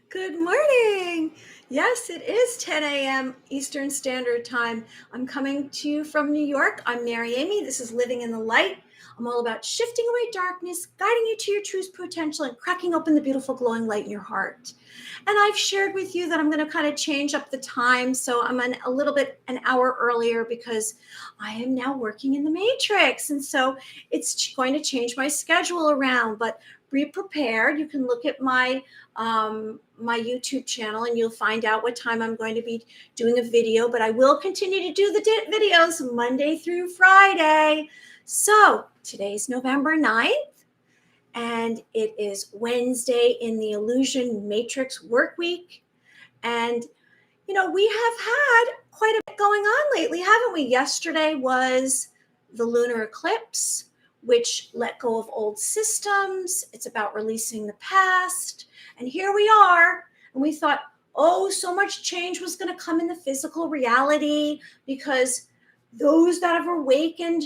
Good morning. Yes, it is 10 a.m. Eastern Standard Time. I'm coming to you from New York. I'm Mary Amy. This is Living in the Light. I'm all about shifting away darkness, guiding you to your true potential, and cracking open the beautiful glowing light in your heart. And I've shared with you that I'm going to kind of change up the time. So I'm a little bit an hour earlier because I am now working in the Matrix. And so it's going to change my schedule around. But be prepared. You can look at my YouTube channel and you'll find out what time I'm going to be doing a video, but I will continue to do the videos Monday through Friday. So today's November 9th and it is Wednesday in the Illusion Matrix work week. And, we have had quite a bit going on lately, haven't we? Yesterday was the lunar eclipse, which let go of old systems. It's about releasing the past. And here we are. And we thought, oh, so much change was going to come in the physical reality because those that have awakened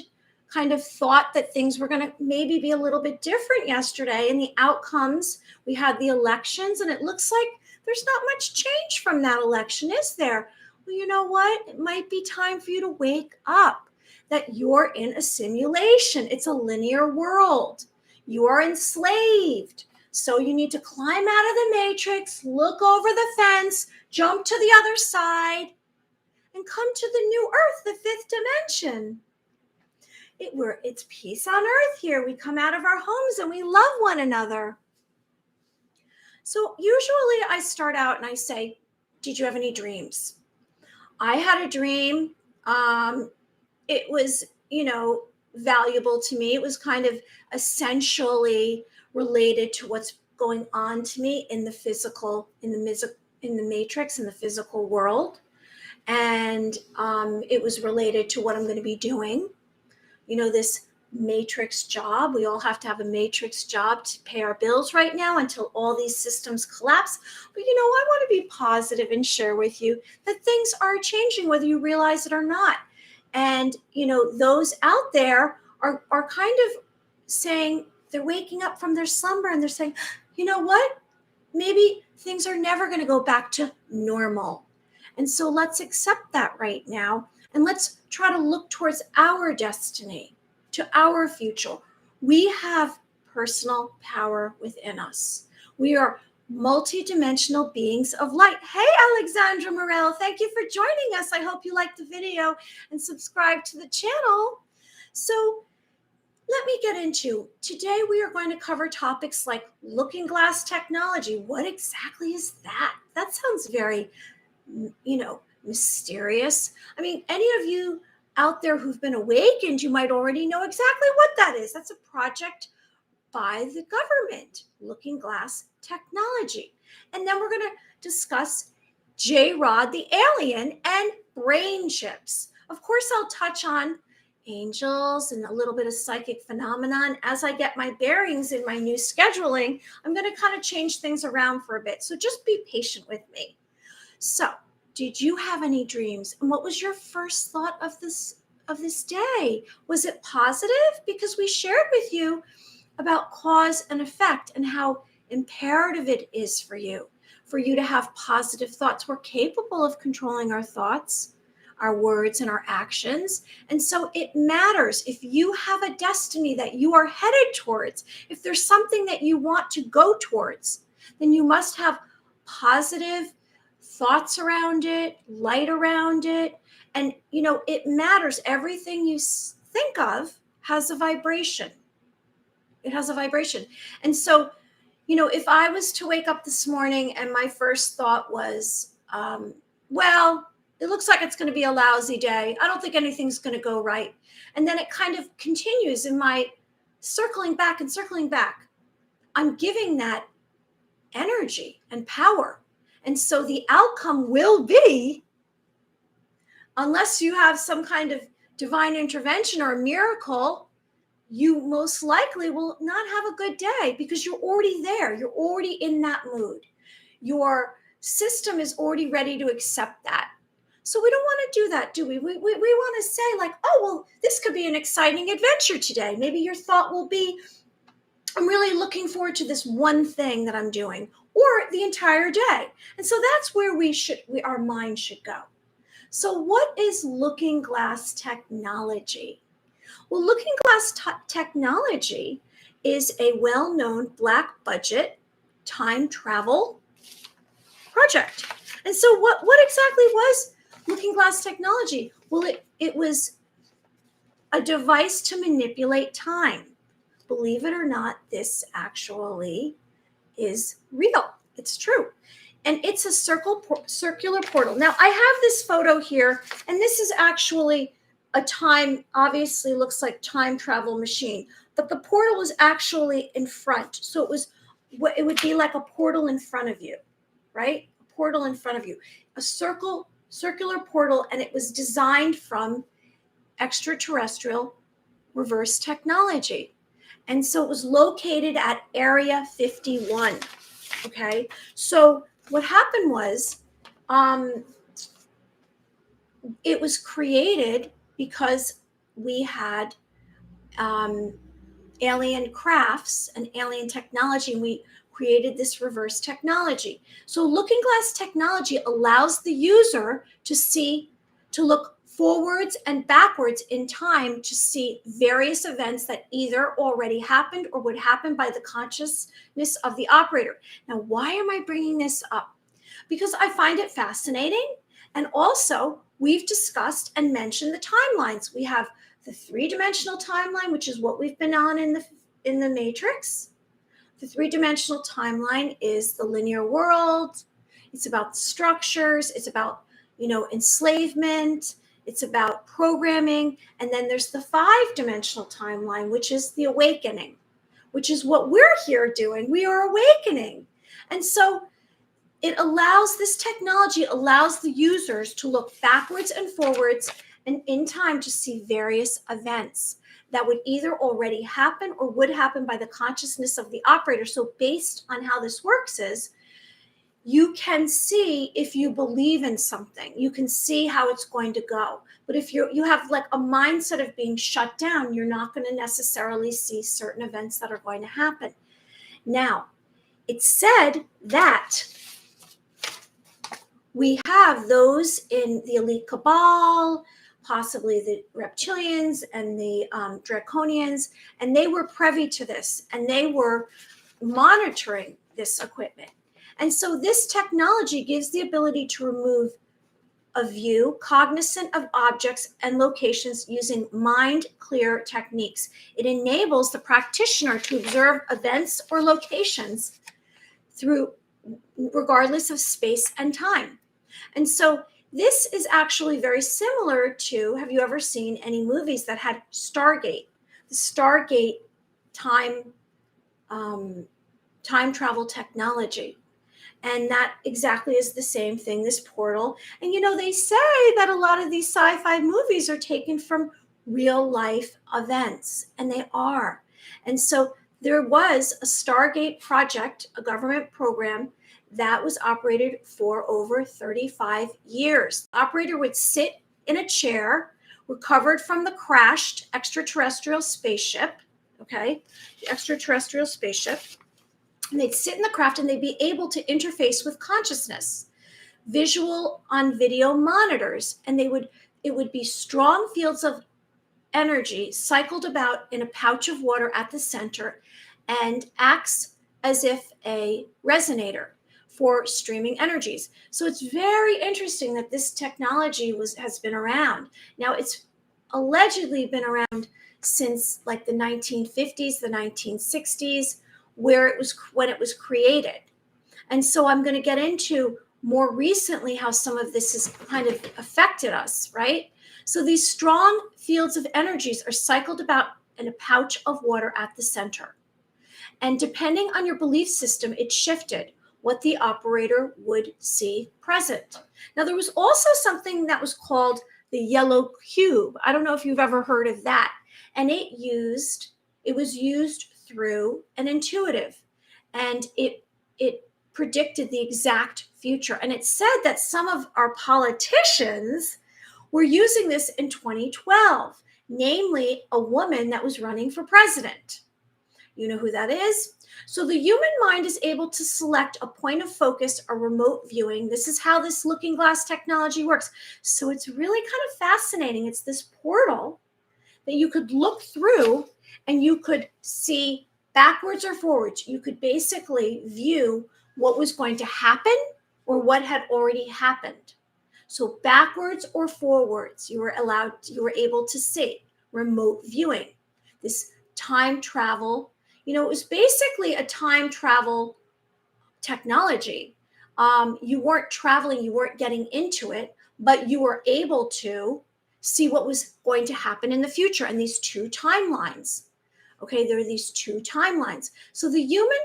kind of thought that things were going to maybe be a little bit different yesterday. And the outcomes, we had the elections, and it looks like there's not much change from that election, is there? Well, you know what? It might be time for you to wake up that you're in a simulation. It's a linear world. You are enslaved. So you need to climb out of the matrix, look over the fence, jump to the other side, and come to the new earth, the fifth dimension. It's peace on earth here. We come out of our homes and we love one another. So usually I start out and I say, did you have any dreams? I had a dream. It was, valuable to me. It was kind of essentially related to what's going on to me in the physical, in the matrix, in the physical world. And it was related to what I'm going to be doing. This matrix job. We all have to have a matrix job to pay our bills right now until all these systems collapse. But I want to be positive and share with you that things are changing, whether you realize it or not. And, those out there are kind of saying they're waking up from their slumber and they're saying, you know what? Maybe things are never going to go back to normal. And so let's accept that right now. And let's try to look towards our destiny, to our future. We have personal power within us. We are multidimensional beings of light. Hey, Alexandra Morel, thank you for joining us. I hope you liked the video and subscribe to the channel. So let me get into today. We are going to cover topics like looking glass technology. What exactly is that? That sounds very, mysterious. I mean, any of you out there who've been awakened, you might already know exactly what that is. That's a project by the government, Looking Glass Technology. And then we're going to discuss J-Rod the alien and brain chips. Of course, I'll touch on angels and a little bit of psychic phenomenon. As I get my bearings in my new scheduling, I'm going to kind of change things around for a bit. So just be patient with me. So, did you have any dreams? And what was your first thought of this day? Was it positive? Because we shared with you about cause and effect and how imperative it is for you to have positive thoughts. We're capable of controlling our thoughts, our words, and our actions. And so it matters if you have a destiny that you are headed towards, if there's something that you want to go towards, then you must have positive thoughts around it, light around it. And, it matters. Everything you think of has a vibration. It has a vibration. And so, if I was to wake up this morning and my first thought was, well, it looks like it's going to be a lousy day. I don't think anything's going to go right. And then it kind of continues in my circling back and circling back. I'm giving that energy and power. And so the outcome will be, unless you have some kind of divine intervention or a miracle, you most likely will not have a good day because you're already there. You're already in that mood. Your system is already ready to accept that. So we don't want to do that, do we? We want to say like, oh, well, this could be an exciting adventure today. Maybe your thought will be, I'm really looking forward to this one thing that I'm doing. or the entire day. And so that's where our mind should go. So what is Looking Glass technology? Well, Looking Glass technology is a well-known black budget time travel project. And so what exactly was Looking Glass technology? Well, it was a device to manipulate time. Believe it or not, this actually is real. It's true. And it's a circular portal. Now, I have this photo here, and this is actually a time, obviously looks like time travel machine, but the portal was actually in front. So it would be like a portal in front of you, right? A portal in front of you, a circular portal, and it was designed from extraterrestrial reverse technology. And so it was located at Area 51. Okay, so what happened was it was created because we had alien crafts and alien technology, and we created this reverse technology. So Looking Glass technology allows the user to look forwards and backwards in time to see various events that either already happened or would happen by the consciousness of the operator. Now, why am I bringing this up? Because I find it fascinating. And also, we've discussed and mentioned the timelines. We have the three-dimensional timeline, which is what we've been on in the Matrix. The three-dimensional timeline is the linear world. It's about structures. It's about, enslavement. It's about programming. And then there's the five-dimensional timeline, which is the awakening, which is what we're here doing. We are awakening. And so this technology allows the users to look backwards and forwards and in time to see various events that would either already happen or would happen by the consciousness of the operator. So based on how this works is, you can see if you believe in something, you can see how it's going to go. But if you have like a mindset of being shut down, you're not going to necessarily see certain events that are going to happen. Now, it's said that we have those in the elite cabal, possibly the reptilians and the draconians, and they were privy to this, and they were monitoring this equipment. And so this technology gives the ability to remove a view, cognizant of objects and locations using mind-clear techniques. It enables the practitioner to observe events or locations regardless of space and time. And so this is actually very similar to, have you ever seen any movies that had Stargate? The Stargate time travel technology. And that exactly is the same thing, this portal. And they say that a lot of these sci-fi movies are taken from real life events, and they are. And so there was a Stargate project, a government program that was operated for over 35 years. The operator would sit in a chair, recovered from the crashed extraterrestrial spaceship, okay, the extraterrestrial spaceship, and they'd sit in the craft and they'd be able to interface with consciousness, visual on video monitors, and it would be strong fields of energy cycled about in a pouch of water at the center and acts as if a resonator for streaming energies. So it's very interesting that this technology has been around. Now, it's allegedly been around since like the 1950s, the 1960s, when it was created. And so I'm going to get into more recently how some of this has kind of affected us, right? So these strong fields of energies are cycled about in a pouch of water at the center. And depending on your belief system, it shifted what the operator would see present. Now, there was also something that was called the yellow cube. I don't know if you've ever heard of that. And it was used through an intuitive, and it predicted the exact future. And it said that some of our politicians were using this in 2012, namely a woman that was running for president. You know who that is? So the human mind is able to select a point of focus or remote viewing. This is how this looking glass technology works. So it's really kind of fascinating. It's this portal that you could look through and you could see backwards or forwards. You could basically view what was going to happen or what had already happened. So backwards or forwards, you were able to see remote viewing. This time travel, it was basically a time travel technology. You weren't traveling, you weren't getting into it, but you were able to see what was going to happen in the future and these two timelines. Okay, there are these two timelines. So the human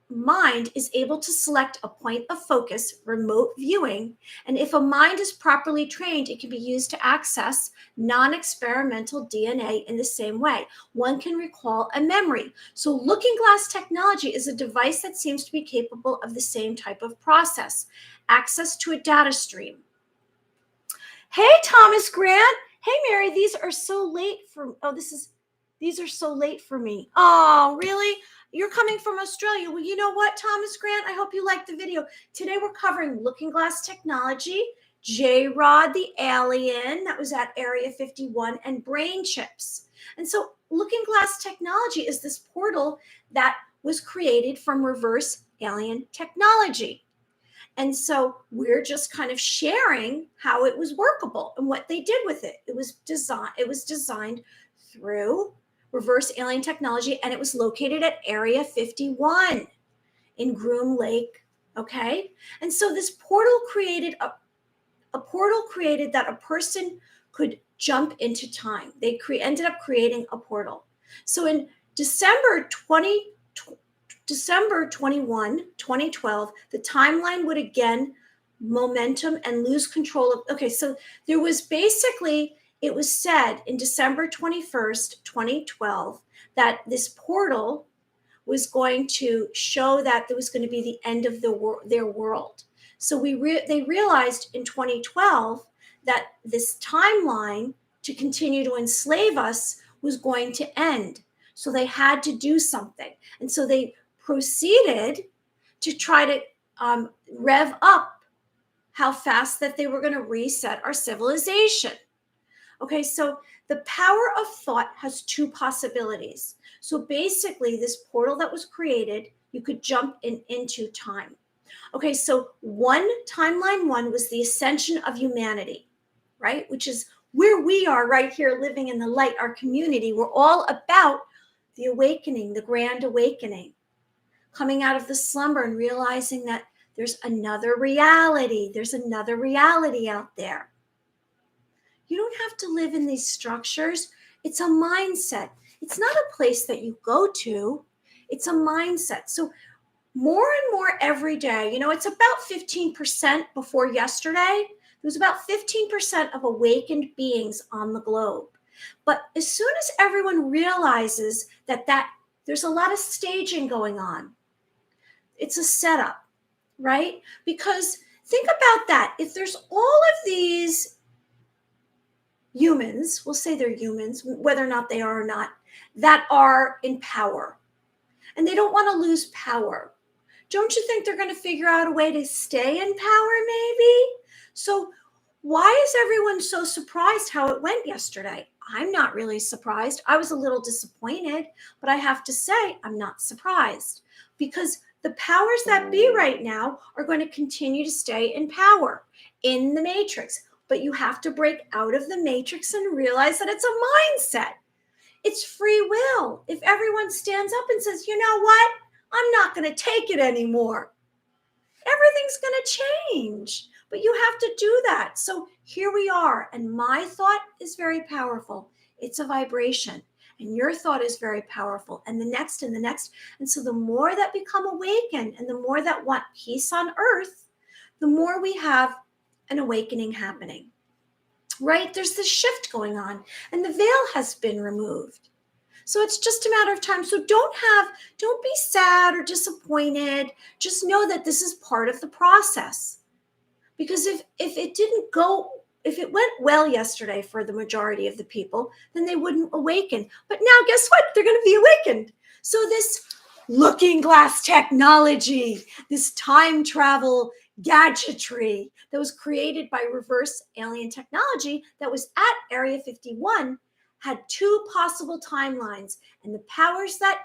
mind is able to select a point of focus, remote viewing, and if a mind is properly trained, it can be used to access non-experimental DNA in the same way. One can recall a memory. So looking glass technology is a device that seems to be capable of the same type of process, access to a data stream. Hey, Thomas Grant. Hey, Mary, these are so late these are so late for me. Oh, really? You're coming from Australia. Well, you know what, Thomas Grant? I hope you liked the video. Today we're covering looking glass technology, J-Rod the alien that was at Area 51, and brain chips. And so looking glass technology is this portal that was created from reverse alien technology. And so we're just kind of sharing how it was workable and what they did with it. It was designed through reverse alien technology, and it was located at Area 51 in Groom Lake. Okay. And so this portal created a portal created that a person could jump into time. They ended up creating a portal. So in December 21, 2012, the timeline would again momentum and lose control of. Okay, so there was basically, it was said in December 21st, 2012, that this portal was going to show that there was going to be the end of their world. So they realized in 2012 that this timeline to continue to enslave us was going to end. So they had to do something. And so they proceeded to try to rev up how fast that they were going to reset our civilization. Okay, so the power of thought has two possibilities. So basically, this portal that was created, you could jump into time. Okay, so timeline one was the ascension of humanity, right? Which is where we are right here living in the light, our community. We're all about the awakening, the grand awakening, coming out of the slumber and realizing that there's another reality. There's another reality out there. You don't have to live in these structures. It's a mindset. It's not a place that you go to. It's a mindset. So more and more every day, it's about 15% before yesterday. There was about 15% of awakened beings on the globe. But as soon as everyone realizes that there's a lot of staging going on, it's a setup, right? Because think about that. If there's all of these humans, we'll say they're humans, whether or not they are or not, that are in power, and they don't want to lose power, don't you think they're going to figure out a way to stay in power maybe? So why is everyone so surprised how it went yesterday? I'm not really surprised. I was a little disappointed, but I have to say I'm not surprised, because the powers that be right now are going to continue to stay in power in the matrix. But you have to break out of the matrix and realize that it's a mindset. It's free will. If everyone stands up and says, you know what? I'm not going to take it anymore, everything's going to change. But you have to do that. So here we are. And my thought is very powerful. It's a vibration. And your thought is very powerful. And the next and the next. And so the more that become awakened and the more that want peace on earth, the more we have an awakening happening, right? There's this shift going on and the veil has been removed. So it's just a matter of time. So don't be sad or disappointed. Just know that this is part of the process. Because if it went well yesterday for the majority of the people, then they wouldn't awaken. But now guess what? They're going to be awakened. So this looking glass technology, this time travel gadgetry that was created by reverse alien technology that was at Area 51 had two possible timelines, and the powers that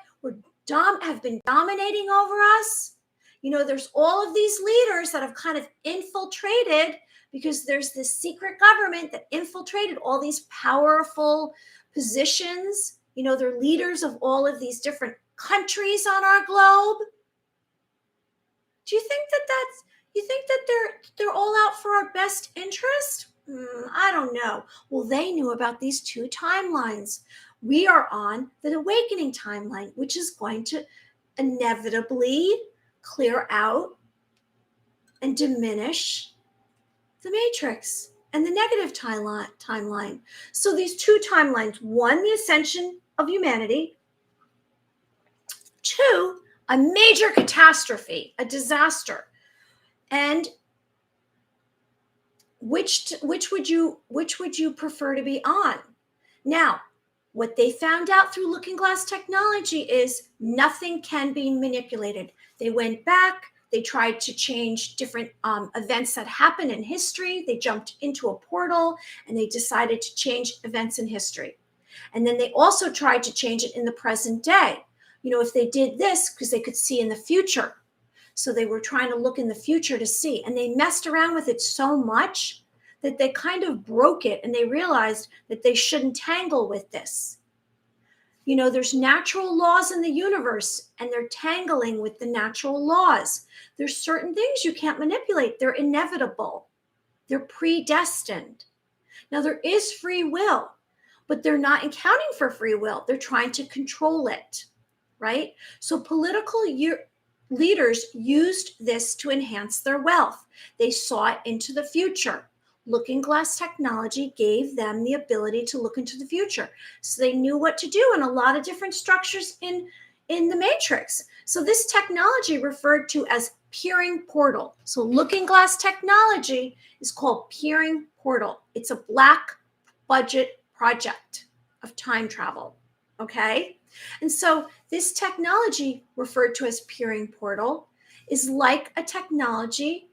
have been dominating over us. There's all of these leaders that have kind of infiltrated, because there's this secret government that infiltrated all these powerful positions. They're leaders of all of these different countries on our globe. Do you think that they're all out for our best interest? I don't know. Well, they knew about these two timelines. We are on the awakening timeline, which is going to inevitably clear out and diminish the matrix and the negative timeline. So these two timelines: one, the ascension of humanity; two, a major catastrophe, a disaster. And which would you prefer to be on? Now, what they found out through looking glass technology is nothing can be manipulated. They went back, they tried to change different events that happened in history. They jumped into a portal and they decided to change events in history. And then they also tried to change it in the present day. If they did this, because they could see in the future. So they were trying to look in the future to see, and they messed around with it so much that they kind of broke it, and they realized that they shouldn't tangle with this. There's natural laws in the universe, and they're tangling with the natural laws. There's certain things you can't manipulate. They're inevitable. They're predestined. Now, there is free will, but they're not accounting for free will. They're trying to control it, right? So political leaders used this to enhance their wealth. They saw it into the future. Looking glass technology gave them the ability to look into the future. So they knew what to do in a lot of different structures in the matrix. So this technology referred to as peering portal. So looking glass technology is called peering portal. It's a black budget project of time travel. Okay? And so this technology, referred to as peering portal, is like a technology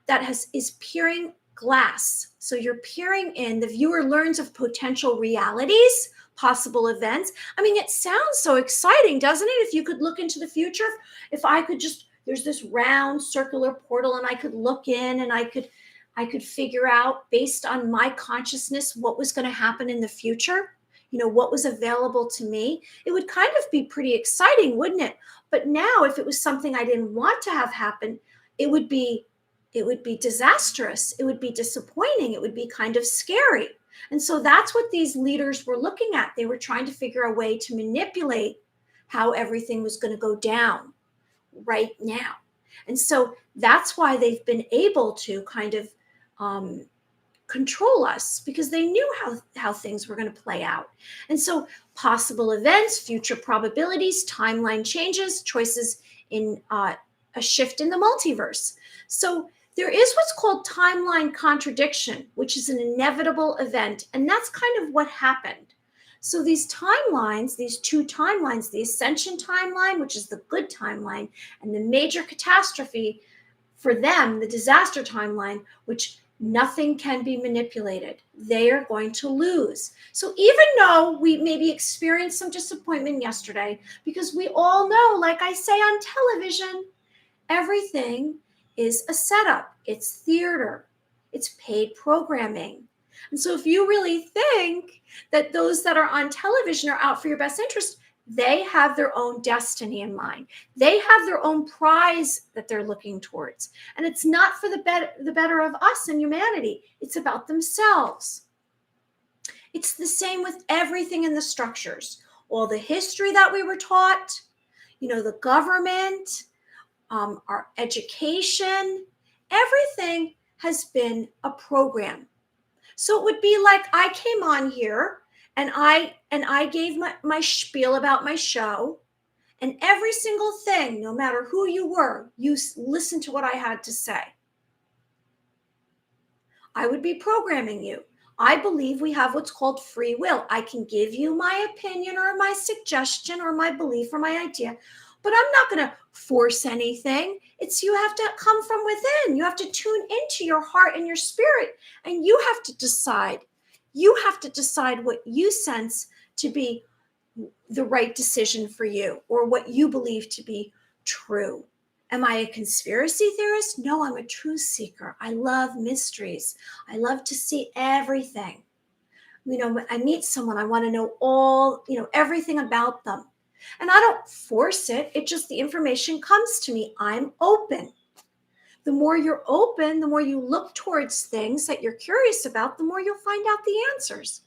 that is peering glass. So you're peering in, the viewer learns of potential realities, possible events. I mean, it sounds so exciting, doesn't it? If you could look into the future, if I could there's this round circular portal and I could look in and I could figure out, based on my consciousness, what was going to happen in the future. What was available to me. It would kind of be pretty exciting, wouldn't it? But now, if it was something I didn't want to have happen, it would be disastrous. It would be disappointing. It would be kind of scary. And so that's what these leaders were looking at. They were trying to figure a way to manipulate how everything was going to go down right now. And so that's why they've been able to kind of control us, because they knew how things were going to play out. And so possible events, future probabilities, timeline changes, choices in a shift in the multiverse. So there is what's called timeline contradiction, which is an inevitable event. And that's kind of what happened. So these timelines, these two timelines, the ascension timeline, which is the good timeline, and the major catastrophe for them, the disaster timeline, which nothing can be manipulated. They are going to lose. So even though we maybe experienced some disappointment yesterday, because we all know, like I say on television, everything is a setup. It's theater. It's paid programming. And so if you really think that those that are on television are out for your best interest, they have their own destiny in mind. They have their own prize that they're looking towards. And it's not for the better of us and humanity. It's about themselves. It's the same with everything in the structures. All the history that we were taught, the government, our education, everything has been a program. So it would be like I came on here and I gave my spiel about my show, and every single thing, no matter who you were, you listened to what I had to say. I would be programming you. I believe we have what's called free will. I can give you my opinion or my suggestion or my belief or my idea, but I'm not going to force anything. It's you have to come from within. You have to tune into your heart and your spirit, and you have to decide. You have to decide what you sense to be the right decision for you or what you believe to be true. Am I a conspiracy theorist? No, I'm a truth seeker. I love mysteries. I love to see everything. When I meet someone, I want to know everything about them. And I don't force it. It just, the information comes to me. I'm open. The more you're open, the more you look towards things that you're curious about, the more you'll find out the answers.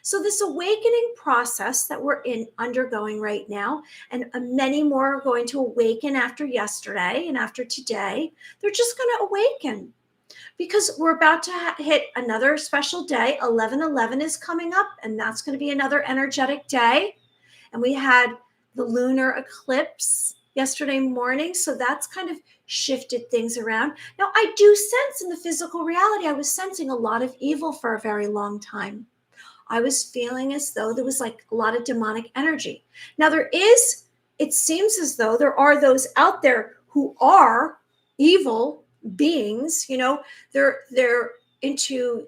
So this awakening process that we're undergoing right now, and many more are going to awaken after yesterday and after today, they're just going to awaken because we're about to hit another special day. 11/11 is coming up, and that's going to be another energetic day. And we had the lunar eclipse yesterday morning, so that's kind of shifted things around. Now, I do sense in the physical reality, I was sensing a lot of evil for a very long time. I was feeling as though there was like a lot of demonic energy. Now it seems as though there are those out there who are evil beings, they're into,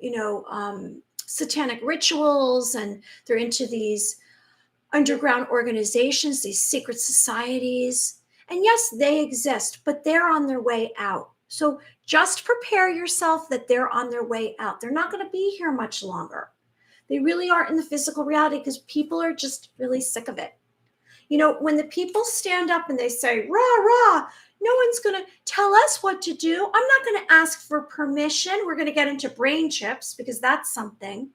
satanic rituals, and they're into these underground organizations, these secret societies. And yes, they exist, but they're on their way out. So just prepare yourself that they're on their way out. They're not going to be here much longer. They really aren't in the physical reality because people are just really sick of it. When the people stand up and they say, rah, rah, no one's going to tell us what to do. I'm not going to ask for permission. We're going to get into brain chips because that's something.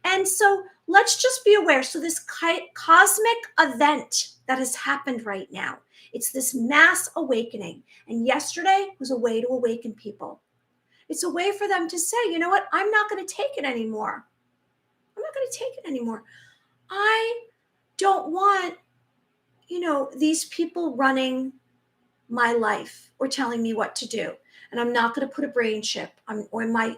And so let's just be aware. So this cosmic event that has happened right now, it's this mass awakening. And yesterday was a way to awaken people. It's a way for them to say, you know what? I'm not going to take it anymore. I'm not going to take it anymore. I don't want, these people running my life or telling me what to do. And I'm not going to put a brain chip or my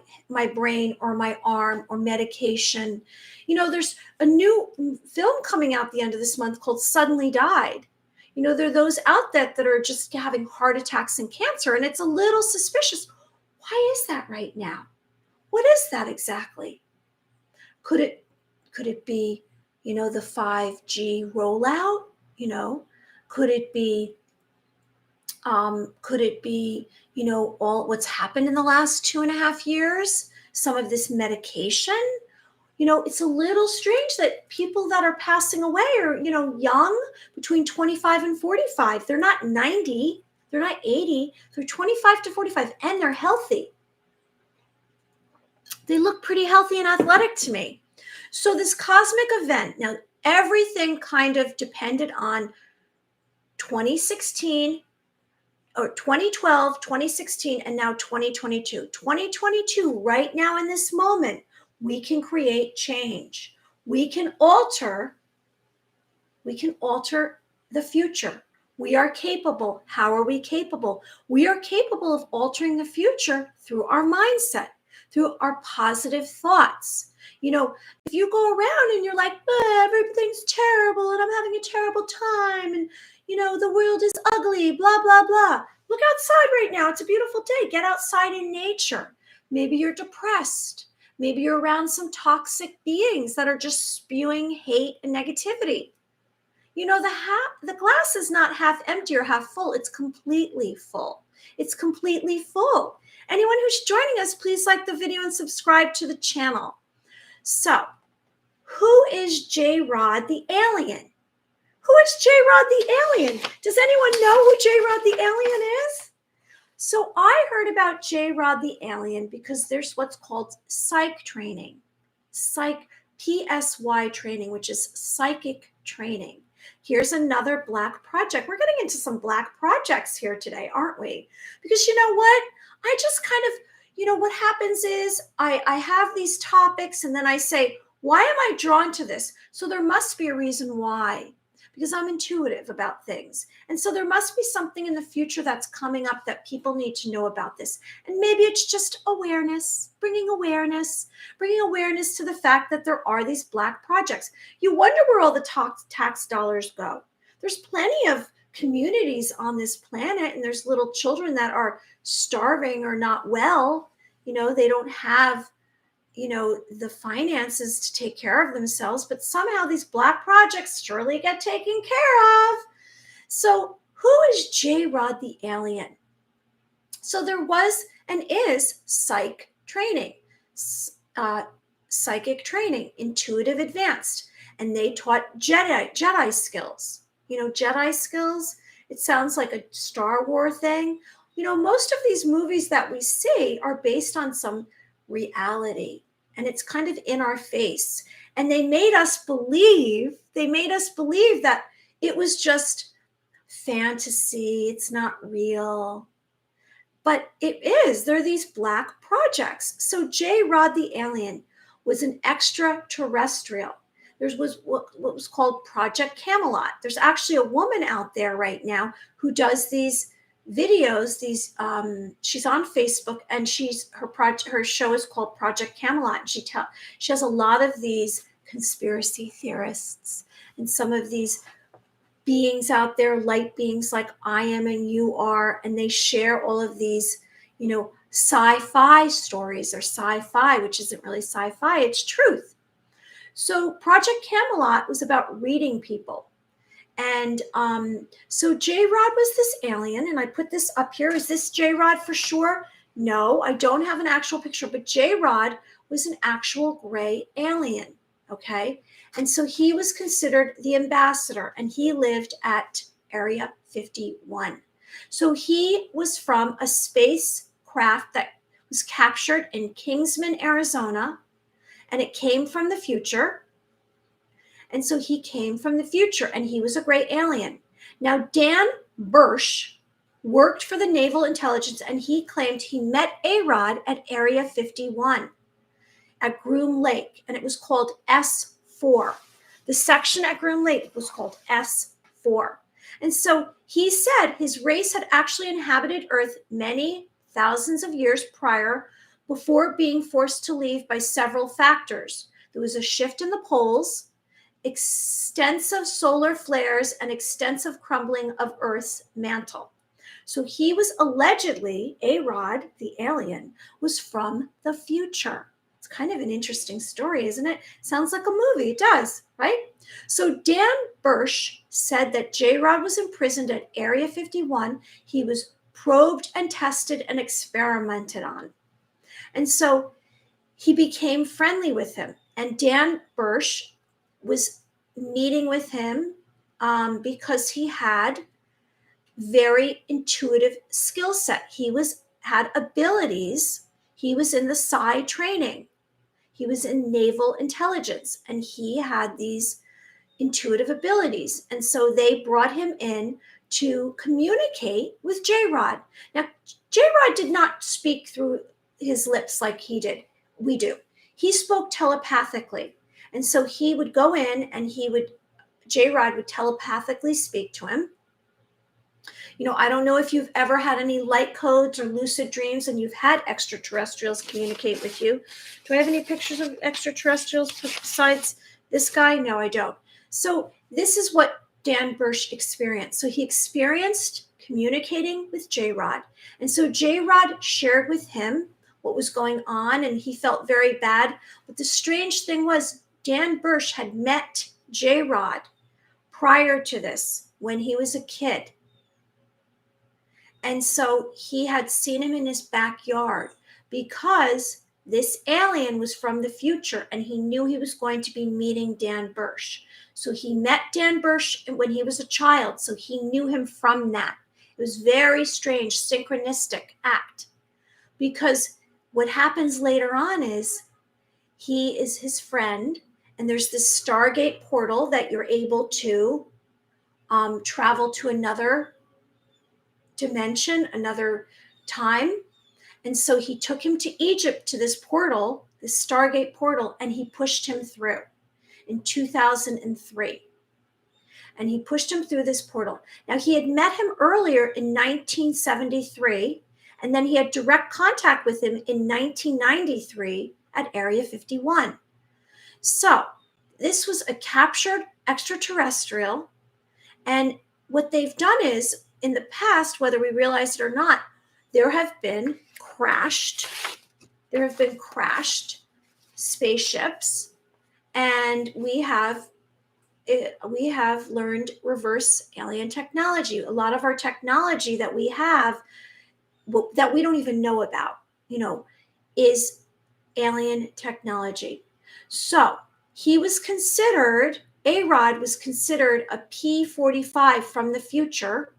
brain or my arm or medication. There's a new film coming out the end of this month called Suddenly Died. There are those out there that are just having heart attacks and cancer. And it's a little suspicious. Why is that right now? What is that exactly? Could it be, the 5G rollout? Could it be, all what's happened in the last 2.5 years? Some of this medication? It's a little strange that people that are passing away are, young, between 25 and 45. They're not 90. They're not 80. They're 25 to 45, and they're healthy. They look pretty healthy and athletic to me. So this cosmic event, now everything kind of depended on 2016 or 2012, 2016, and now 2022. 2022, right now in this moment, we can create change. We can alter the future. We are capable. How are we capable? We are capable of altering the future through our mindset, through our positive thoughts. If you go around and you're like, everything's terrible and I'm having a terrible time and, the world is ugly, blah, blah, blah. Look outside right now. It's a beautiful day. Get outside in nature. Maybe you're depressed. Maybe you're around some toxic beings that are just spewing hate and negativity. The glass is not half empty or half full. It's completely full. It's completely full. Anyone who's joining us, please like the video and subscribe to the channel. So, who is J-Rod the alien? Who is J-Rod the alien? Does anyone know who J-Rod the alien is? So I heard about J-Rod the alien because there's what's called psych training. PSY training, which is psychic training. Here's another Black project. We're getting into some Black projects here today, aren't we? Because you know what? I just kind of, what happens is I have these topics and then I say, why am I drawn to this? So there must be a reason why. because I'm intuitive about things. And so there must be something in the future that's coming up that people need to know about this. And maybe it's just awareness, bringing awareness to the fact that there are these Black projects. You wonder where all the tax dollars go. There's plenty of communities on this planet, and there's little children that are starving or not well. They don't have the finances to take care of themselves, but somehow these Black projects surely get taken care of. So who is J. Rod the alien? So there was and is psychic training, intuitive advanced, and they taught Jedi skills. Jedi skills, it sounds like a Star Wars thing. Most of these movies that we see are based on some reality, and it's kind of in our face. And they made us believe that it was just fantasy. It's not real. But it is. There are these Black projects. So J. Rod the alien was an extraterrestrial. There was what was called Project Camelot. There's actually a woman out there right now who does these videos. She's on Facebook, and her show is called Project Camelot. And she has a lot of these conspiracy theorists and some of these beings out there, light beings like I am and you are, and they share all of these, sci-fi stories, or sci-fi, which isn't really sci-fi, it's truth. So Project Camelot was about reading people. And so J. Rod was this alien, and I put this up here. Is this J. Rod for sure? No, I don't have an actual picture, but J. Rod was an actual gray alien, okay? And so he was considered the ambassador, and he lived at Area 51. So he was from a spacecraft that was captured in Kingsman, Arizona, and it came from the future. And so he came from the future, and he was a gray alien. Now, Dan Bursch worked for the Naval Intelligence, and he claimed he met A-Rod at Area 51 at Groom Lake, and it was called S4. The section at Groom Lake was called S4. And so he said his race had actually inhabited Earth many thousands of years prior, before being forced to leave by several factors. There was a shift in the poles, extensive solar flares, and extensive crumbling of Earth's mantle. So he was allegedly, A-Rod, the alien, was from the future. It's kind of an interesting story, isn't it? Sounds like a movie. It does, right? So Dan Bursch said that J-Rod was imprisoned at Area 51. He was probed and tested and experimented on. And so he became friendly with him. And Dan Bursch was meeting with him because he had very intuitive skill set. He had abilities. He was in the psi training. He was in naval intelligence, and he had these intuitive abilities. And so they brought him in to communicate with J-Rod. Now, J-Rod did not speak through his lips like we do. He spoke telepathically. And so he would go in, and J-Rod would telepathically speak to him. I don't know if you've ever had any light codes or lucid dreams and you've had extraterrestrials communicate with you. Do I have any pictures of extraterrestrials besides this guy? No, I don't. So this is what Dan Bursch experienced. So he experienced communicating with J-Rod. And so J-Rod shared with him what was going on, and he felt very bad. But the strange thing was, Dan Bursch had met J-Rod prior to this when he was a kid. And so he had seen him in his backyard because this alien was from the future, and he knew he was going to be meeting Dan Bursch. So he met Dan Bursch when he was a child, so he knew him from that. It was very strange, synchronistic act. Because what happens later on is he is his friend, and there's this Stargate portal that you're able to travel to another dimension, another time. And so he took him to Egypt, to this portal, this Stargate portal, and he pushed him through in 2003. and he pushed him through this portal. Now, he had met him earlier in 1973, and then he had direct contact with him in 1993 at Area 51. So this was a captured extraterrestrial, and what they've done is, in the past, whether we realize it or not, there have been crashed spaceships, and we have learned reverse alien technology. A lot of our technology that we have that we don't even know about, is alien technology. So he was considered, A-Rod was considered a P-45 from the future.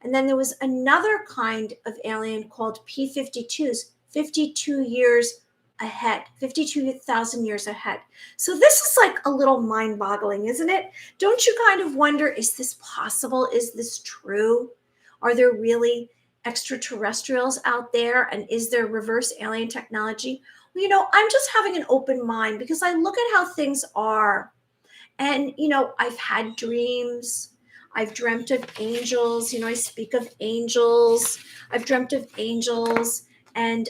And then there was another kind of alien called P-52s, 52 years ahead, 52,000 years ahead. So this is like a little mind-boggling, isn't it? Don't you kind of wonder, is this possible? Is this true? Are there really extraterrestrials out there? And is there reverse alien technology? Well, I'm just having an open mind because I look at how things are. And, I've had dreams. I've dreamt of angels. I speak of angels. I've dreamt of angels, and,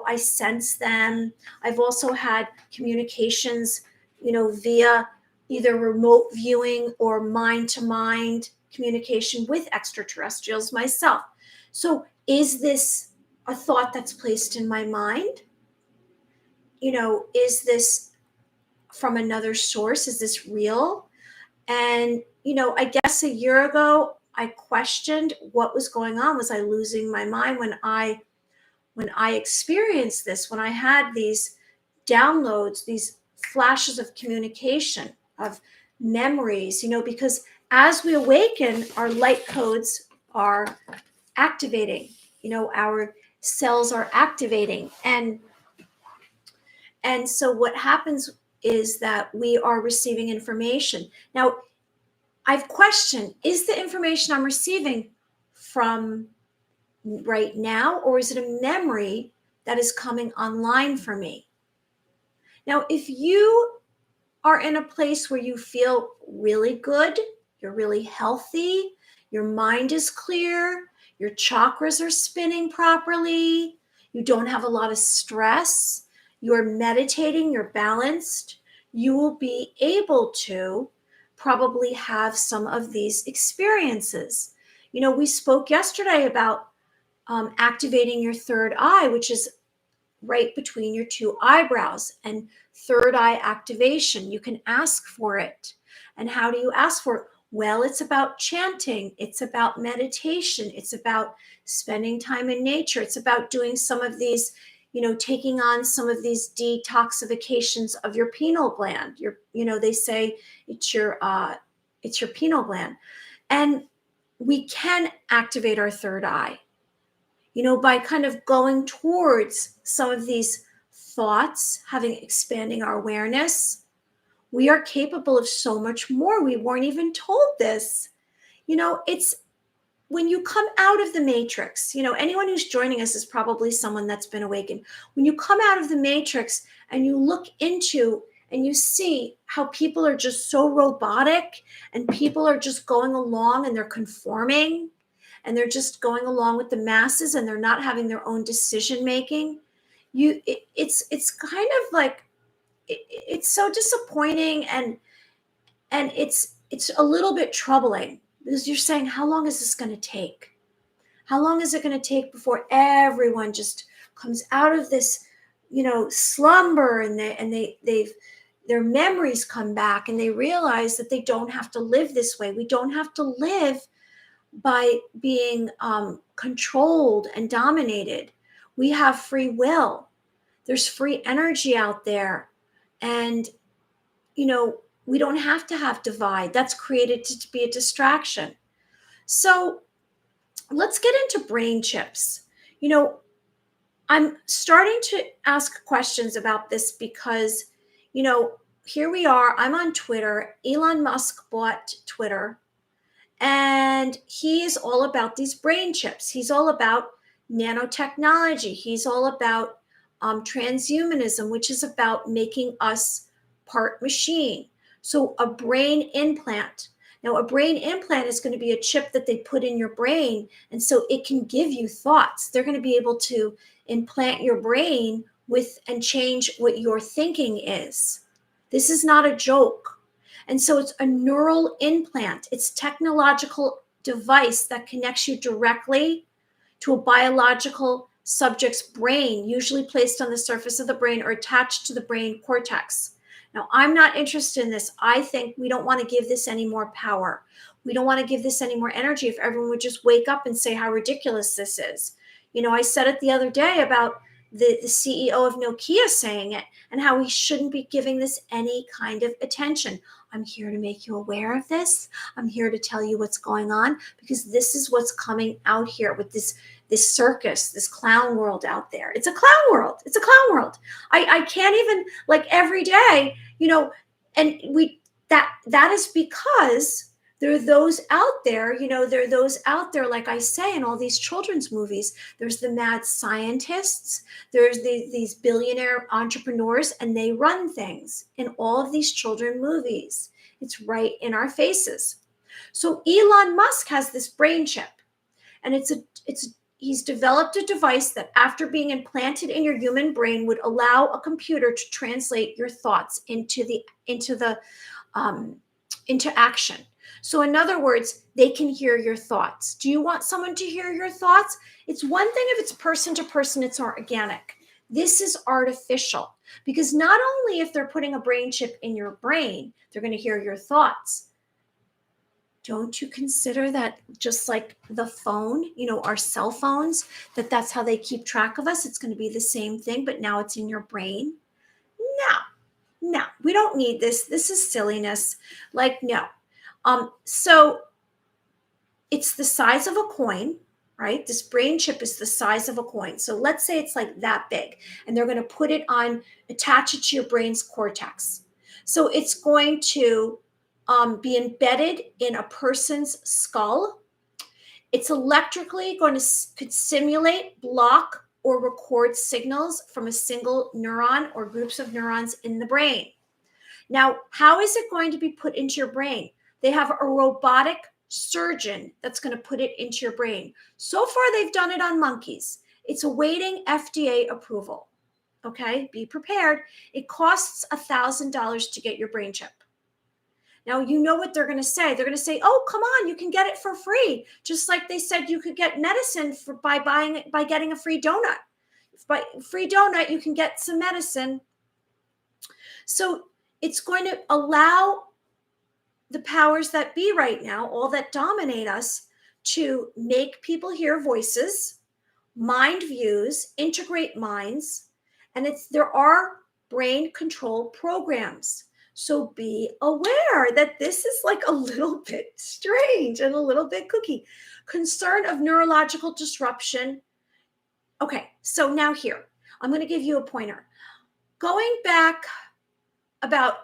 I sense them. I've also had communications, via either remote viewing or mind-to-mind communication with extraterrestrials myself. So is this a thought that's placed in my mind? Is this from another source? Is this real? And, I guess a year ago, I questioned what was going on. Was I losing my mind when I experienced this, when I had these downloads, these flashes of communication, of memories, because as we awaken, our light codes are activating, our cells are activating. And so what happens is that we are receiving information. Now, I've questioned, is the information I'm receiving from right now, or is it a memory that is coming online for me? Now, if you are in a place where you feel really good, you're really healthy, your mind is clear, your chakras are spinning properly, you don't have a lot of stress, you're meditating, you're balanced, you will be able to probably have some of these experiences. We spoke yesterday about activating your third eye, which is right between your two eyebrows, and third eye activation. You can ask for it. And how do you ask for it? Well, it's about chanting. It's about meditation. It's about spending time in nature. It's about doing some of these, taking on some of these detoxifications of your pineal gland. They say it's your pineal gland. And we can activate our third eye, by kind of going towards some of these thoughts, expanding our awareness. We are capable of so much more. We weren't even told this. It's when you come out of the matrix, anyone who's joining us is probably someone that's been awakened. When you come out of the matrix and you look into and you see how people are just so robotic, and people are just going along and they're conforming, and they're just going along with the masses, and they're not having their own decision making. It's kind of like, it's so disappointing, and it's a little bit troubling, because you're saying, how long is this going to take? How long is it going to take before everyone just comes out of this, slumber, and their memories come back, and they realize that they don't have to live this way. We don't have to live by being controlled and dominated. We have free will. There's free energy out there. And, we don't have to have divide. That's created to be a distraction. So let's get into brain chips. I'm starting to ask questions about this because, here we are. I'm on Twitter. Elon Musk bought Twitter. And he is all about these brain chips. He's all about nanotechnology. He's all about transhumanism, which is about making us part machine. So a brain implant. Now, a brain implant is going to be a chip that they put in your brain, and so it can give you thoughts. They're going to be able to implant your brain with and change what your thinking is. This is not a joke. And so it's a neural implant. It's a technological device that connects you directly to a biological subject's brain, usually placed on the surface of the brain or attached to the brain cortex. Now, I'm not interested in this. I think we don't want to give this any more power. We don't want to give this any more energy. If everyone would just wake up and say how ridiculous this is. You know, I said it the other day about the CEO of Nokia saying it and how we shouldn't be giving this any kind of attention. I'm here to make you aware of this. I'm here to tell you what's going on, because this is what's coming out here with this circus, this clown world out there. It's a clown world. It's a clown world. I can't even, like, every day, you know, and that is because there are those out there, you know, there are those out there, like I say, in all these children's movies. There's the mad scientists, there's these billionaire entrepreneurs, and they run things in all of these children movies. It's right in our faces. So Elon Musk has this brain chip, and he's developed a device that, after being implanted in your human brain, would allow a computer to translate your thoughts into action. So in other words, they can hear your thoughts. Do you want someone to hear your thoughts? It's one thing if it's person to person, it's organic. This is artificial, because not only if they're putting a brain chip in your brain, they're going to hear your thoughts. Don't you consider that, just like the phone, you know, our cell phones, that's how they keep track of us? It's going to be the same thing, but now it's in your brain. No, we don't need this. This is silliness. Like, no. So it's the size of a coin, right? This brain chip is the size of a coin. So let's say it's like that big, and they're going to attach it to your brain's cortex. So it's going to be embedded in a person's skull. It's electrically going to could simulate, block, or record signals from a single neuron or groups of neurons in the brain. Now, how is it going to be put into your brain? They have a robotic surgeon that's going to put it into your brain. So far, they've done it on monkeys. It's awaiting FDA approval. Okay, be prepared. It costs $1,000 to get your brain chip. Now, you know what they're going to say. They're going to say, oh, come on, you can get it for free. Just like they said you could get medicine by getting a free donut. By free donut, you can get some medicine. So it's going to allow the powers that be right now, all that dominate us, to make people hear voices, mind views, integrate minds, and there are brain control programs. So be aware that this is like a little bit strange and a little bit kooky. Concern of neurological disruption. Okay, so now here, I'm going to give you a pointer. Going back about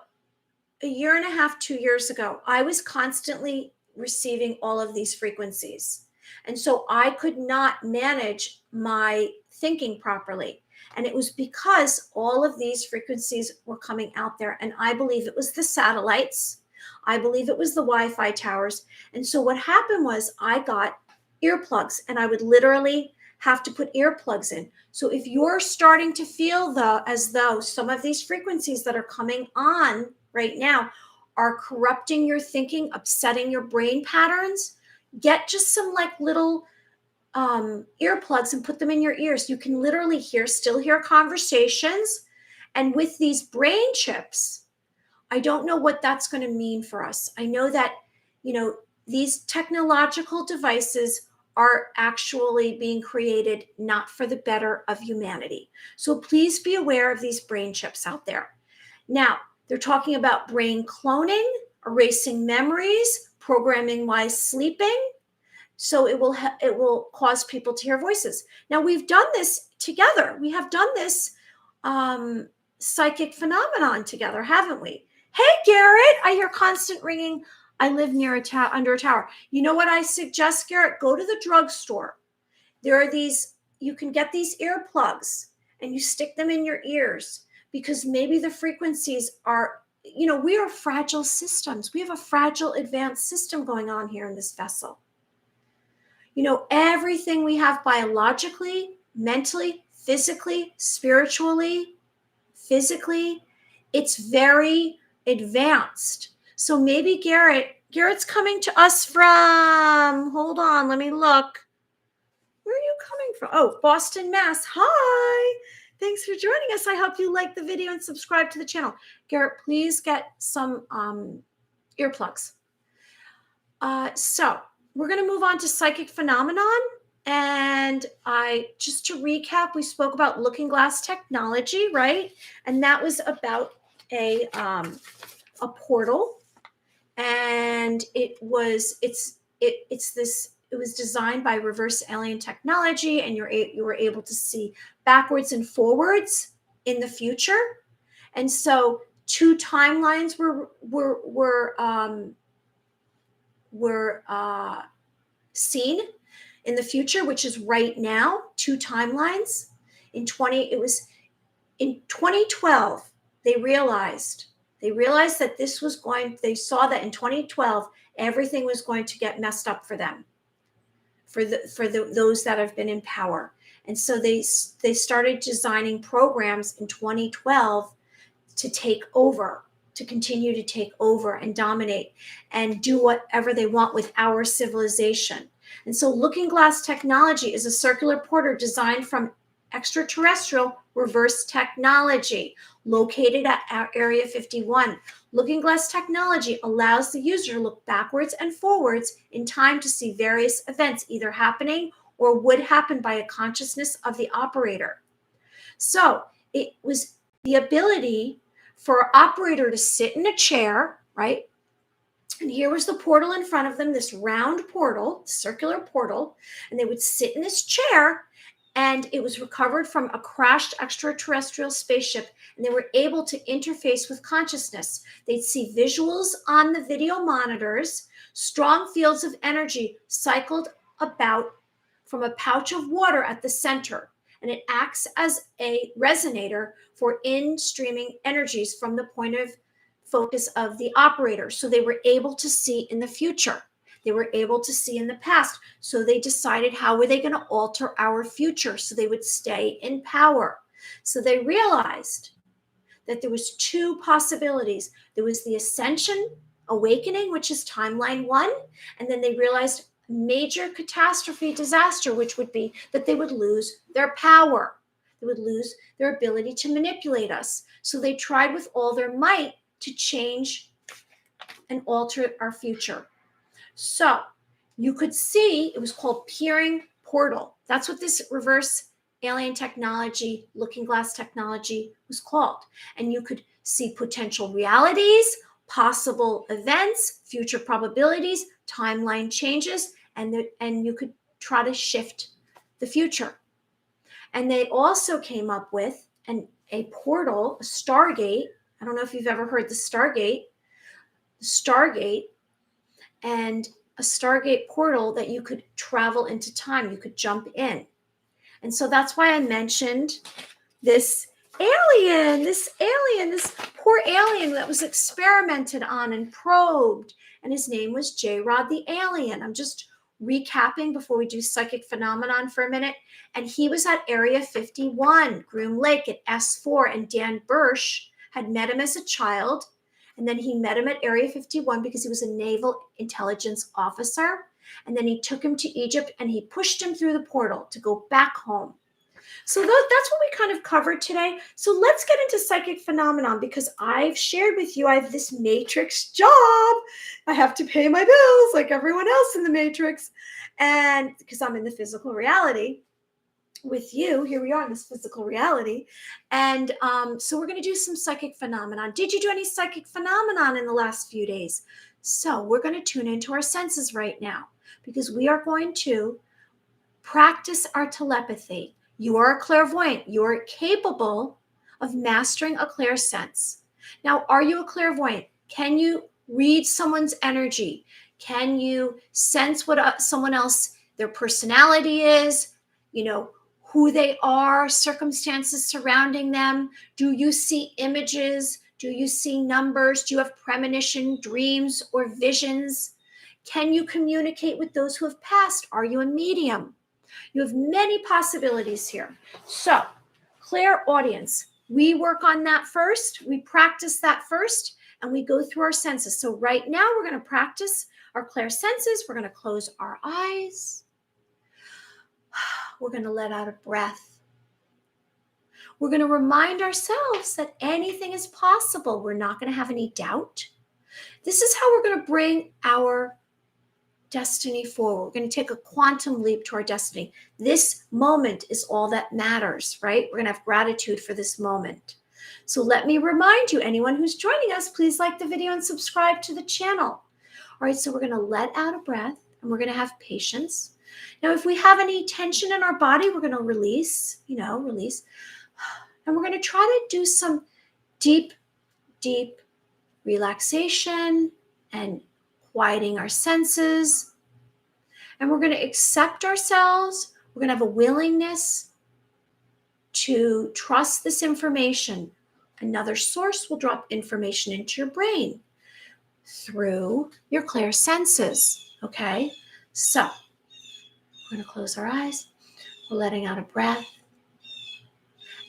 a year and a half, 2 years ago, I was constantly receiving all of these frequencies. And so I could not manage my thinking properly. And it was because all of these frequencies were coming out there. And I believe it was the satellites. I believe it was the Wi-Fi towers. And so what happened was I got earplugs, and I would literally have to put earplugs in. So if you're starting to feel as though some of these frequencies that are coming on right now are corrupting your thinking, upsetting your brain patterns, get just some like little earplugs and put them in your ears. You can literally still hear conversations. And with these brain chips, I don't know what that's going to mean for us. I know that, you know, these technological devices are actually being created not for the better of humanity. So please be aware of these brain chips out there. Now, they're talking about brain cloning, erasing memories, programming while sleeping. So it will cause people to hear voices. Now, we've done this together. We have done this psychic phenomenon together, haven't we? Hey, Garrett, I hear constant ringing. I live under a tower. You know what I suggest, Garrett? Go to the drugstore. There are you can get these earplugs and you stick them in your ears, because maybe the frequencies are we are fragile systems. We have a fragile advanced system going on here in this vessel. Everything we have biologically, mentally, physically, spiritually, physically, it's very advanced. So maybe Garrett's coming to us from, hold on, let me look. Where are you coming from? Oh, Boston, Mass. Hi. Thanks for joining us. I hope you like the video and subscribe to the channel. Garrett, please get some earplugs. So we're going to move on to psychic phenomenon. And just to recap, we spoke about looking glass technology, right? And that was about a portal. And it was designed by reverse alien technology, and you were able to see backwards and forwards in the future. And so two timelines were seen in the future, which is right now, two timelines. In 2012, they realized that they saw that in 2012, everything was going to get messed up for them, for those that have been in power. And so they started designing programs in 2012 to take over, to continue to take over and dominate and do whatever they want with our civilization. And so looking glass technology is a circular portal designed from extraterrestrial reverse technology located at Area 51. Looking glass technology allows the user to look backwards and forwards in time to see various events either happening or would happen by a consciousness of the operator. So it was the ability for an operator to sit in a chair, right? And here was the portal in front of them, this round portal, circular portal, and they would sit in this chair, and it was recovered from a crashed extraterrestrial spaceship, and they were able to interface with consciousness. They'd see visuals on the video monitors, strong fields of energy cycled about from a pouch of water at the center, and it acts as a resonator for in-streaming energies from the point of focus of the operator. So they were able to see in the future. They were able to see in the past. So they decided, how were they going to alter our future so they would stay in power? So they realized that there was two possibilities. There was the ascension, awakening, which is timeline 1, and then they realized major catastrophe, disaster, which would be that they would lose their power. They would lose their ability to manipulate us. So they tried with all their might to change and alter our future. So you could see, it was called peering portal. That's what this reverse alien technology, looking glass technology was called. And you could see potential realities, possible events, future probabilities, timeline changes, and you could try to shift the future. And they also came up with a portal, a Stargate. I don't know if you've ever heard the Stargate, and a Stargate portal that you could travel into time. You could jump in. And so that's why I mentioned this this poor alien that was experimented on and probed. And his name was J-Rod the Alien. I'm just recapping before we do psychic phenomenon for a minute. And he was at Area 51, Groom Lake at S4. And Dan Bursch had met him as a child. And then he met him at Area 51 because he was a naval intelligence officer. And then he took him to Egypt and he pushed him through the portal to go back home. So that's what we kind of covered today. So let's get into psychic phenomenon, because I've shared with you I have this matrix job. I have to pay my bills like everyone else in the matrix. And because I'm in the physical reality with you, here we are in this physical reality. And so we're going to do some psychic phenomenon. Did you do any psychic phenomenon in the last few days? So we're going to tune into our senses right now, because we are going to practice our telepathy. You are a clairvoyant. You are capable of mastering a clairsense. Now, are you a clairvoyant? Can you read someone's energy? Can you sense what someone else, their personality is, who they are, circumstances surrounding them? Do you see images? Do you see numbers? Do you have premonition, dreams, or visions? Can you communicate with those who have passed? Are you a medium? You have many possibilities here. So, clairaudience, we work on that first. We practice that first, and we go through our senses. So right now, we're going to practice our clairsenses. We're going to close our eyes. We're going to let out a breath. We're going to remind ourselves that anything is possible. We're not going to have any doubt. This is how we're going to bring our destiny forward. We're going to take a quantum leap to our destiny. This moment is all that matters, right? We're going to have gratitude for this moment. So let me remind you, anyone who's joining us, please like the video and subscribe to the channel. All right, so we're going to let out a breath and we're going to have patience. Now, if we have any tension in our body, we're going to release. And we're going to try to do some deep, deep relaxation and quieting our senses. And we're going to accept ourselves. We're going to have a willingness to trust this information. Another source will drop information into your brain through your clairsenses. Okay? So, we're going to close our eyes. We're letting out a breath.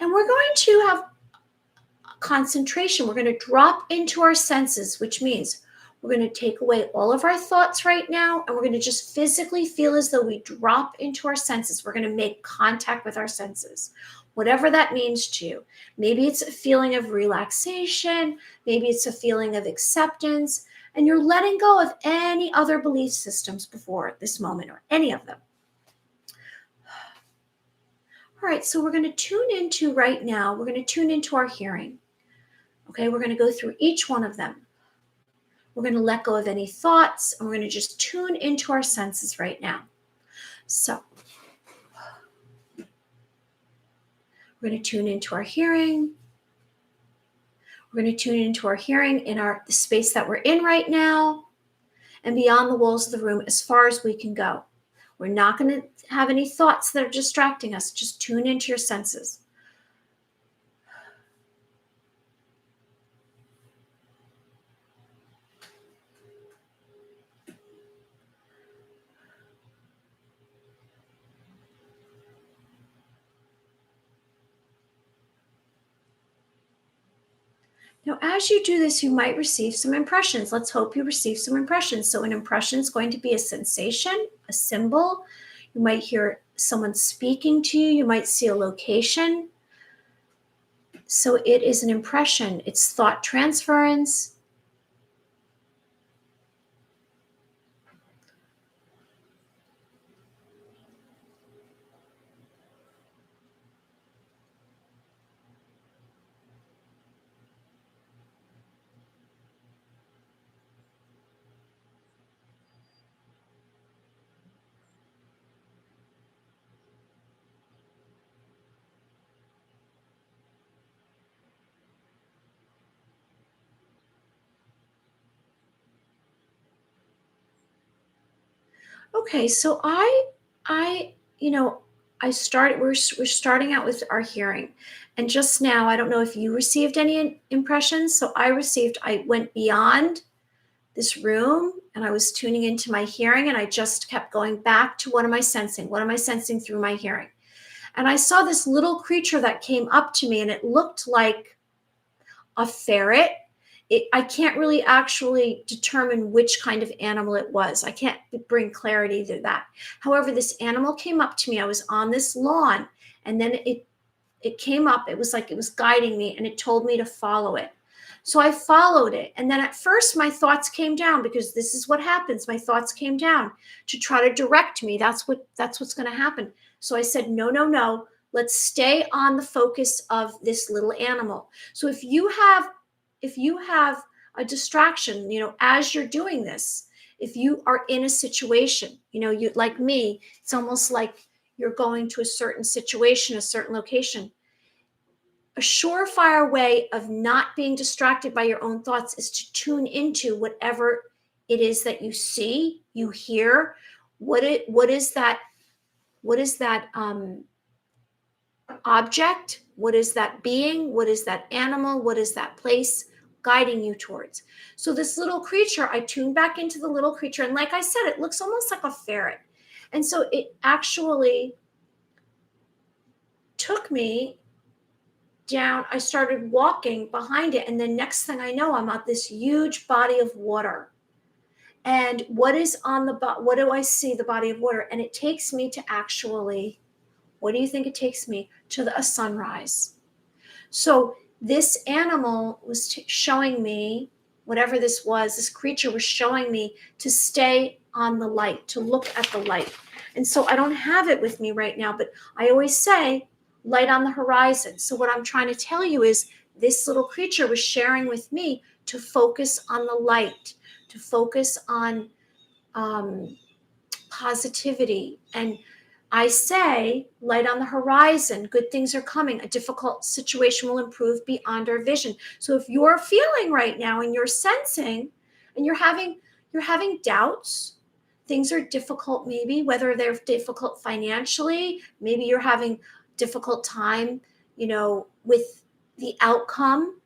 And we're going to have concentration. We're going to drop into our senses, which means we're going to take away all of our thoughts right now, and we're going to just physically feel as though we drop into our senses. We're going to make contact with our senses, whatever that means to you. Maybe it's a feeling of relaxation. Maybe it's a feeling of acceptance, and you're letting go of any other belief systems before this moment or any of them. All right, so we're going to tune into right now, we're going to tune into our hearing. Okay, we're going to go through each one of them. We're going to let go of any thoughts, and we're going to just tune into our senses right now. So, we're going to tune into our hearing. We're going to tune into our hearing in the space that we're in right now and beyond the walls of the room as far as we can go. We're not going to have any thoughts that are distracting us. Just tune into your senses. Now, as you do this, you might receive some impressions. Let's hope you receive some impressions. So an impression is going to be a sensation, a symbol. You might hear someone speaking to you. You might see a location. So it is an impression. It's thought transference. Okay, so we're starting out with our hearing. And just now, I don't know if you received any impressions. So I went beyond this room and I was tuning into my hearing, and I just kept going back to what am I sensing? What am I sensing through my hearing? And I saw this little creature that came up to me, and it looked like a ferret. I can't really actually determine which kind of animal it was. I can't bring clarity to that. However, this animal came up to me. I was on this lawn, and then it came up. It was like it was guiding me, and it told me to follow it. So I followed it. And then at first my thoughts came down, because this is what happens. My thoughts came down to try to direct me. That's what's going to happen. So I said, no. Let's stay on the focus of this little animal. So if you have a distraction, as you're doing this, if you are in a situation, you like me, it's almost like you're going to a certain situation, a certain location. A surefire way of not being distracted by your own thoughts is to tune into whatever it is that you see, you hear. What is that object? What is that being? What is that animal? What is that place? guiding you towards. So this little creature, I tuned back into the little creature. And like I said, it looks almost like a ferret. And so it actually took me down. I started walking behind it. And then next thing I know, I'm at this huge body of water. And what is on the what do I see? The body of water. And it takes me to actually, what do you think it takes me? To a sunrise. So this animal was showing me, whatever this was, this creature was showing me to stay on the light, to look at the light. And so I don't have it with me right now, but I always say light on the horizon. So what I'm trying to tell you is this little creature was sharing with me to focus on the light, to focus on positivity. And I say, light on the horizon, good things are coming. A difficult situation will improve beyond our vision. So if you're feeling right now and you're sensing and you're having doubts, things are difficult, maybe whether they're difficult financially, maybe you're having difficult time, with the outcome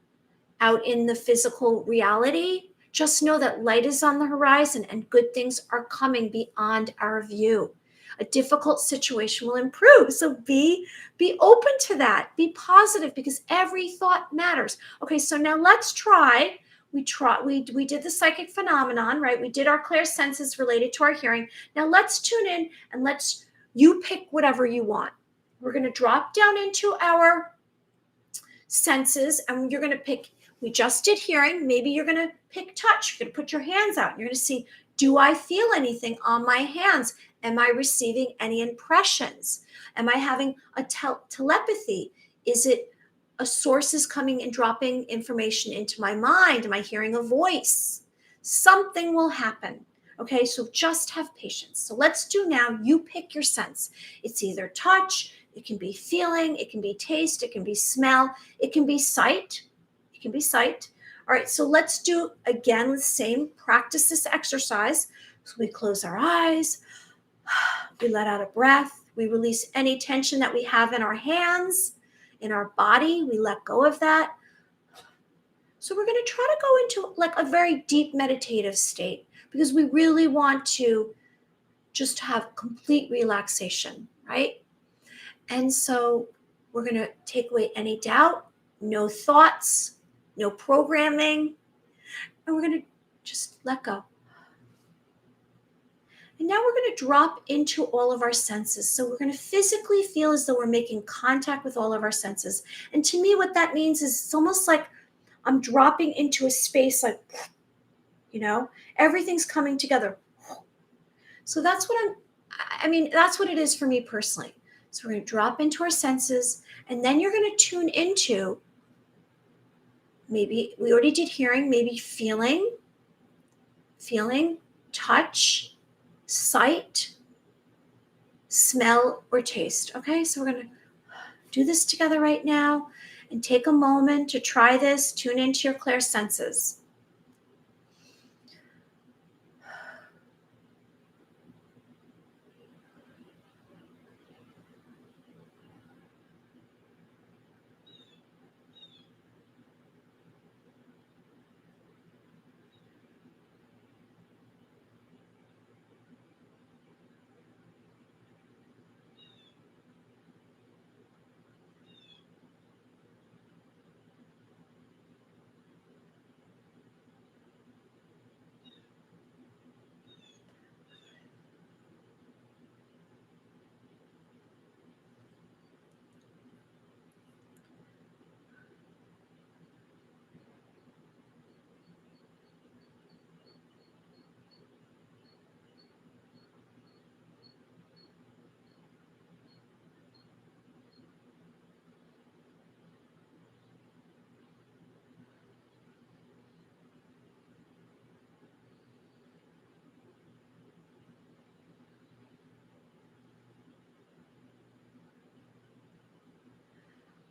out in the physical reality. Just know that light is on the horizon and good things are coming beyond our view. A difficult situation will improve. So be open to that. Be positive, because every thought matters. Okay, so now let's try. We did the psychic phenomenon, right? We did our clear senses related to our hearing. Now let's tune in and you pick whatever you want. We're going to drop down into our senses and you're going to pick. We just did hearing. Maybe you're going to pick touch. You're going to put your hands out. You're going to see, do I feel anything on my hands? Am I receiving any impressions? Am I having a telepathy? Is it a source is coming and dropping information into my mind? Am I hearing a voice? Something will happen. Okay, so just have patience. So let's do now, you pick your sense. It's either touch, it can be feeling, it can be taste, it can be smell, it can be sight. It can be sight. All right, so let's do again the same, practice this exercise. So we close our eyes, we let out a breath, we release any tension that we have in our hands, in our body, we let go of that. So we're going to try to go into like a very deep meditative state, because we really want to just have complete relaxation, right? And so we're going to take away any doubt, no thoughts, no programming, and we're going to just let go. And now we're going to drop into all of our senses. So we're going to physically feel as though we're making contact with all of our senses. And to me, what that means is it's almost like I'm dropping into a space like, everything's coming together. So that's what that's what it is for me personally. So we're going to drop into our senses, and then you're going to tune into, maybe we already did hearing, maybe feeling, touch, sight, smell, or taste. Okay, so we're going to do this together right now and take a moment to try this. Tune into your clear senses.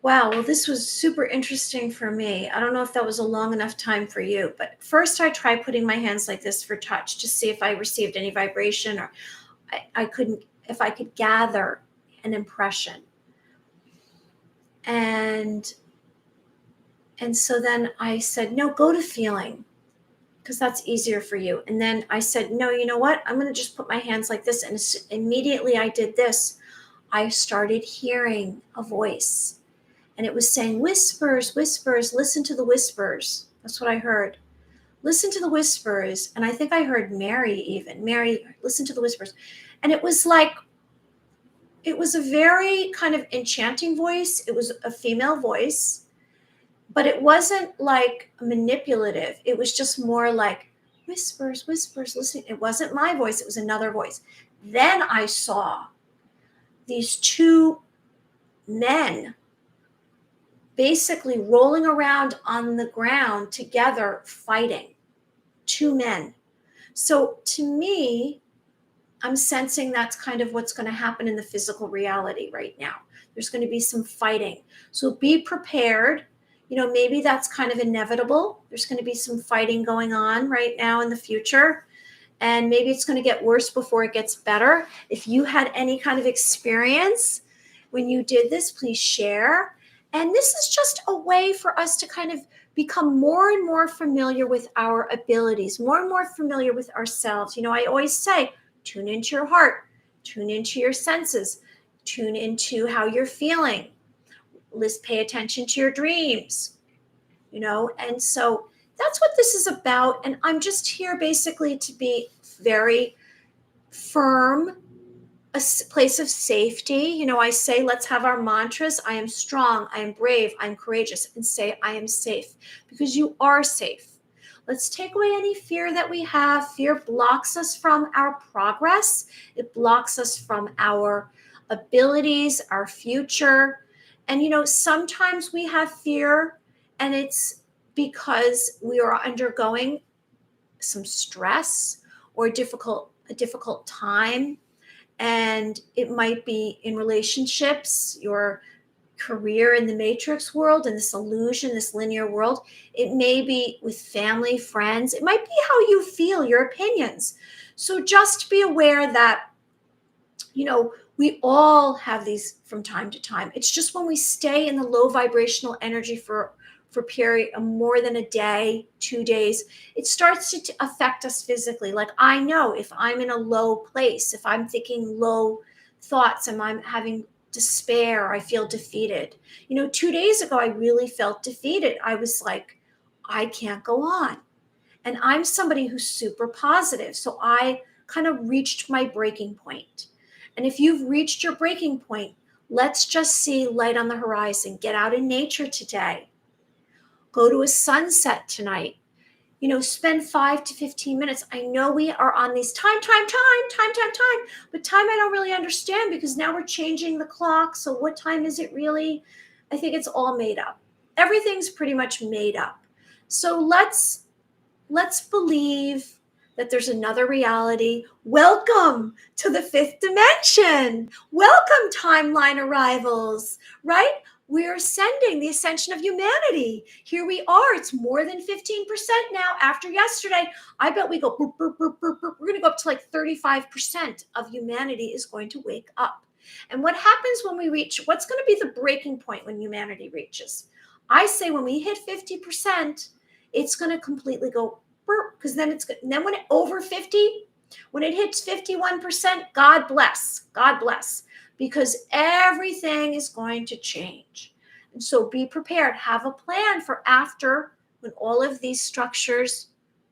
Wow, well, this was super interesting for me. I don't know if that was a long enough time for you, but first I tried putting my hands like this for touch to see if I received any vibration, or if I could gather an impression. And And so then I said, no, go to feeling, because that's easier for you. And then I said, no, you know what? I'm going to just put my hands like this. And immediately I did this. I started hearing a voice, and it was saying, whispers, whispers, listen to the whispers. That's what I heard. Listen to the whispers. And I think I heard Mary even. Mary, listen to the whispers. And it was like, it was a very kind of enchanting voice. It was a female voice, but it wasn't like manipulative. It was just more like whispers, whispers, listening. It wasn't my voice. It was another voice. Then I saw these two men basically rolling around on the ground together fighting. Two men. So to me, I'm sensing that's kind of what's going to happen in the physical reality right now. There's going to be some fighting. So be prepared. Maybe that's kind of inevitable. There's going to be some fighting going on right now in the future. And maybe it's going to get worse before it gets better. If you had any kind of experience when you did this, please share. And this is just a way for us to kind of become more and more familiar with our abilities, more and more familiar with ourselves. I always say, tune into your heart, tune into your senses, tune into how you're feeling. Let's pay attention to your dreams, and so that's what this is about. And I'm just here basically to be very firm, a place of safety. I say, let's have our mantras. I am strong, I am brave, I'm courageous, and say, I am safe, because you are safe. Let's take away any fear that we have. Fear blocks us from our progress. It blocks us from our abilities, our future. And, sometimes we have fear, and it's because we are undergoing some stress or a difficult time. And it might be in relationships, your career in the matrix world, in this illusion, this linear world. It may be with family, friends. It might be how you feel, your opinions. So just be aware that, we all have these from time to time. It's just when we stay in the low vibrational energy for a period of more than a day, 2 days, it starts to affect us physically. Like, I know if I'm in a low place, if I'm thinking low thoughts and I'm having despair, I feel defeated. 2 days ago, I really felt defeated. I was like, I can't go on. And I'm somebody who's super positive. So I kind of reached my breaking point. And if you've reached your breaking point, let's just see light on the horizon. Get out in nature today. Go to a sunset tonight. Spend 5 to 15 minutes. I know we are on these time, but time I don't really understand, because now we're changing the clock. So what time is it really? I think it's all made up. Everything's pretty much made up. So let's believe that there's another reality. Welcome to the fifth dimension. Welcome, timeline arrivals, right? We're ascending, the ascension of humanity. Here we are. It's more than 15% now after yesterday. I bet we go, boop, boop, boop, boop, boop. We're going to go up to like 35% of humanity is going to wake up. And what happens when we reach, what's going to be the breaking point when humanity reaches? I say when we hit 50%, it's going to completely go, because then it's good. And then when it over 50, when it hits 51%, God bless, because everything is going to change. And so be prepared. Have a plan for after, when all of these structures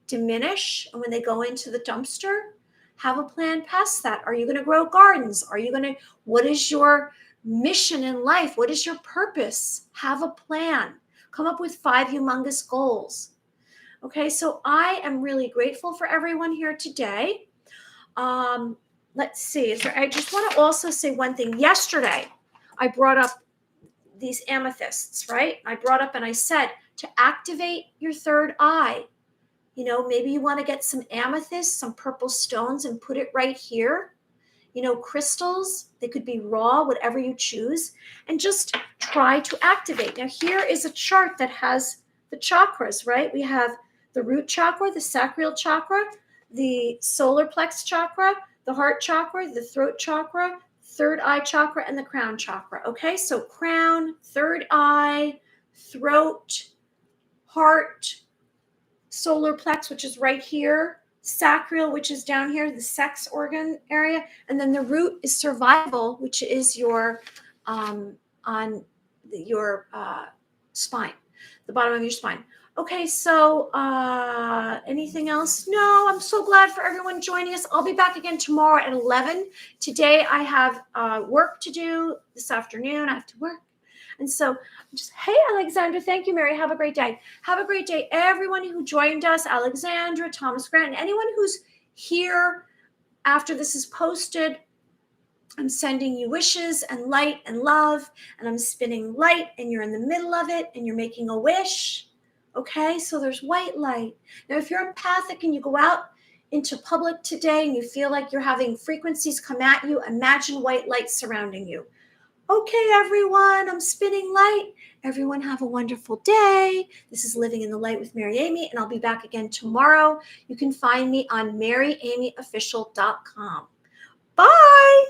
diminish and when they go into the dumpster. Have a plan past that. Are you going to grow gardens? What is your mission in life? What is your purpose? Have a plan. Come up with 5 humongous goals. Okay, so I am really grateful for everyone here today. Let's see. I just want to also say one thing. Yesterday, I brought up these amethysts, right? I brought up and I said to activate your third eye. Maybe you want to get some amethyst, some purple stones, and put it right here. Crystals, they could be raw, whatever you choose, and just try to activate. Now, here is a chart that has the chakras, right? We have the root chakra, the sacral chakra, the solar plex chakra, the heart chakra, the throat chakra, third eye chakra, and the crown chakra. Okay, so crown, third eye, throat, heart, solar plex, which is right here, sacral, which is down here, the sex organ area, and then the root is survival, which is your on your spine, the bottom of your spine. Okay, so anything else? No, I'm so glad for everyone joining us. I'll be back again tomorrow at 11. Today I have work to do. This afternoon I have to work. And so just, hey, Alexandra, thank you, Mary. Have a great day. Have a great day, everyone who joined us, Alexandra, Thomas Grant, and anyone who's here after this is posted. I'm sending you wishes and light and love, and I'm spinning light, and you're in the middle of it, and you're making a wish. Okay, so there's white light. Now, if you're empathic and you go out into public today and you feel like you're having frequencies come at you, imagine white light surrounding you. Okay, everyone, I'm spinning light. Everyone have a wonderful day. This is Living in the Light with Mary Amy, and I'll be back again tomorrow. You can find me on maryamyofficial.com. Bye.